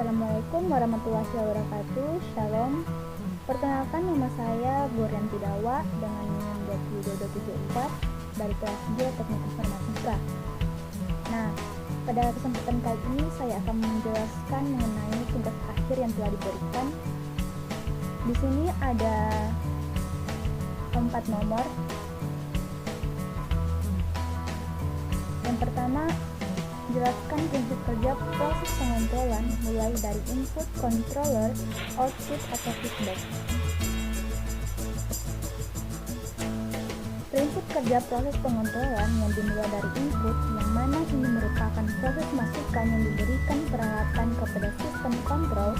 Assalamualaikum warahmatullahi wabarakatuh. Shalom. Perkenalkan, nama saya Gorianti Dawa dengan NIM 2274 dari kelas G Teknik Informatika. Nah, pada kesempatan kali ini saya akan menjelaskan mengenai tugas akhir yang telah diberikan. Di sini ada 4 nomor. Yang pertama, jelaskan prinsip kerja proses pengontrolan mulai dari input, controller, output, atau feedback. Prinsip kerja proses pengontrolan yang dimulai dari input, yang mana ini merupakan proses masukan yang diberikan peralatan kepada sistem kontrol,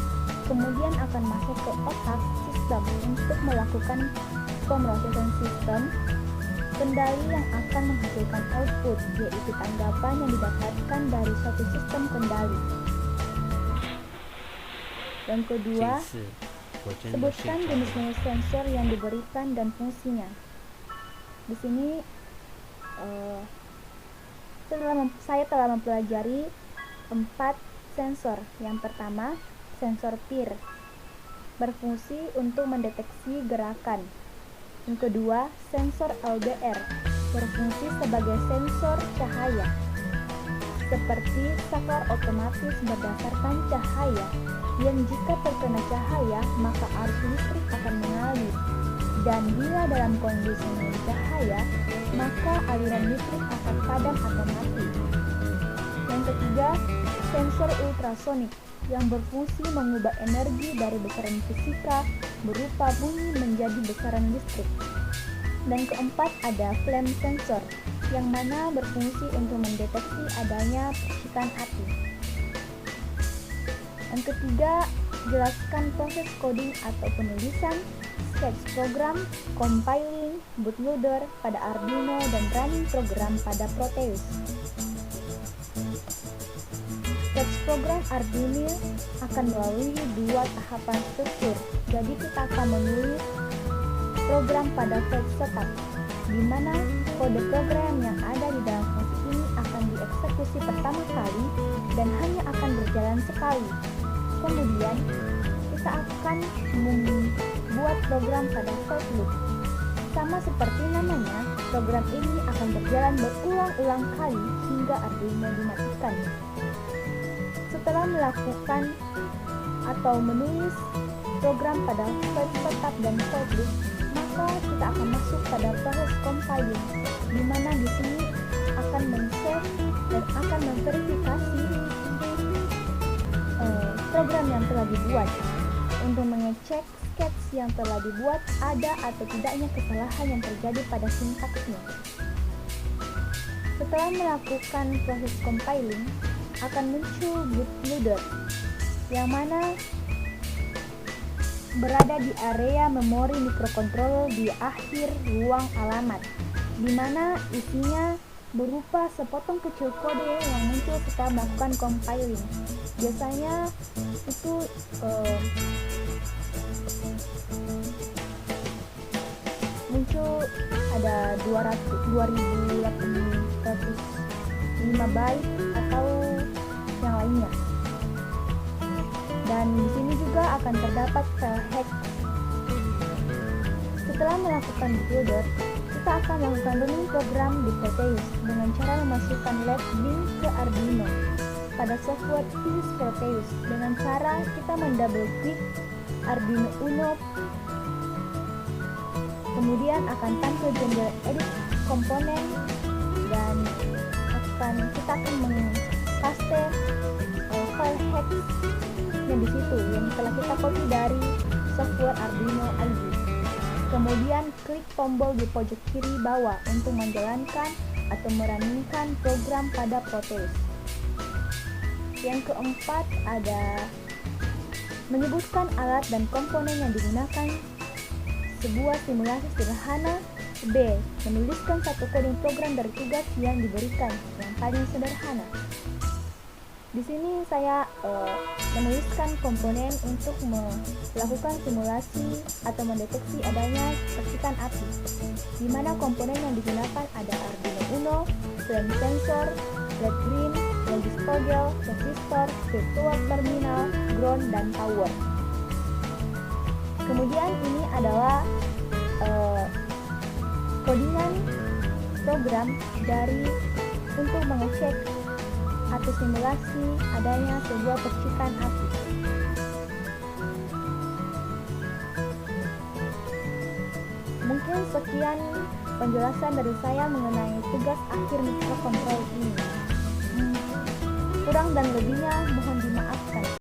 kemudian akan masuk ke otak sistem untuk melakukan pemrosesan sistem kendali yang akan menghasilkan output, yaitu tanggapan yang didapatkan dari suatu sistem kendali. Yang kedua, sebutkan jenis-jenis sensor yang diberikan dan fungsinya. Di sini saya telah mempelajari 4 sensor. Yang pertama, sensor PIR, berfungsi untuk mendeteksi gerakan. Yang kedua, sensor LBR, berfungsi sebagai sensor cahaya, seperti saklar otomatis berdasarkan cahaya, yang jika terkena cahaya maka arus listrik akan mengalir, dan bila dalam kondisi minim cahaya maka aliran listrik akan padam atau mati. Yang ketiga, sensor ultrasonik, yang berfungsi mengubah energi dari besaran fisika berupa bunyi menjadi besaran listrik. Dan keempat, ada flame sensor, yang mana berfungsi untuk mendeteksi adanya percikan api. Yang ketiga, jelaskan proses coding atau penulisan, sketch program, compiling, bootloader pada Arduino, dan running program pada Proteus. Sketch program Arduino akan melalui 2 tahapan struktur. Jadi kita akan menulis program pada file setup, di mana kode program yang ada di dalam fungsi ini akan dieksekusi pertama kali dan hanya akan berjalan sekali. Kemudian kita akan membuat program pada file loop. Sama seperti namanya, program ini akan berjalan berulang-ulang kali hingga Arduino dimatikan. Setelah melakukan atau menulis program pada file setup dan file loop, maka kita akan masuk pada proses compiling, di mana di sini akan men-save dan akan memverifikasi program yang telah dibuat untuk mengecek sketch yang telah dibuat ada atau tidaknya kesalahan yang terjadi pada sintaksnya. Setelah melakukan proses compiling, akan muncul bootloader, yang mana berada di area memori microcontroller di akhir ruang alamat, di mana isinya berupa sepotong kecil kode yang muncul setelah melakukan compiling. Biasanya itu muncul ada 2805 byte atau yang lainnya. Dan di sini juga akan terdapat file hack. Setelah melakukan bootloader, kita akan melakukan running program di Proteus dengan cara memasukkan left link ke Arduino pada software Fuse Proteus dengan cara kita mendouble klik Arduino Uno. Kemudian akan tampil jendela edit komponen dan kita akan mengpaste file hack yang di situ yang telah kita copy dari software Arduino IDE. Kemudian klik tombol di pojok kiri bawah untuk menjalankan atau merunningkan program pada Proteus. Yang keempat, ada menyebutkan alat dan komponen yang digunakan sebuah simulasi sederhana. B. Menuliskan satu coding program dari tugas yang diberikan yang paling sederhana. Di sini saya menuliskan komponen untuk melakukan simulasi atau mendeteksi adanya percikan api, di mana komponen yang digunakan ada Arduino Uno, flame sensor, red green, logical gel, resistor, virtual terminal, ground, dan power. Kemudian ini adalah codingan program untuk mengecek atau simulasi adanya sebuah percikan api. Mungkin sekian penjelasan dari saya mengenai tugas akhir mikrokontrol ini. Kurang dan lebihnya mohon dimaafkan.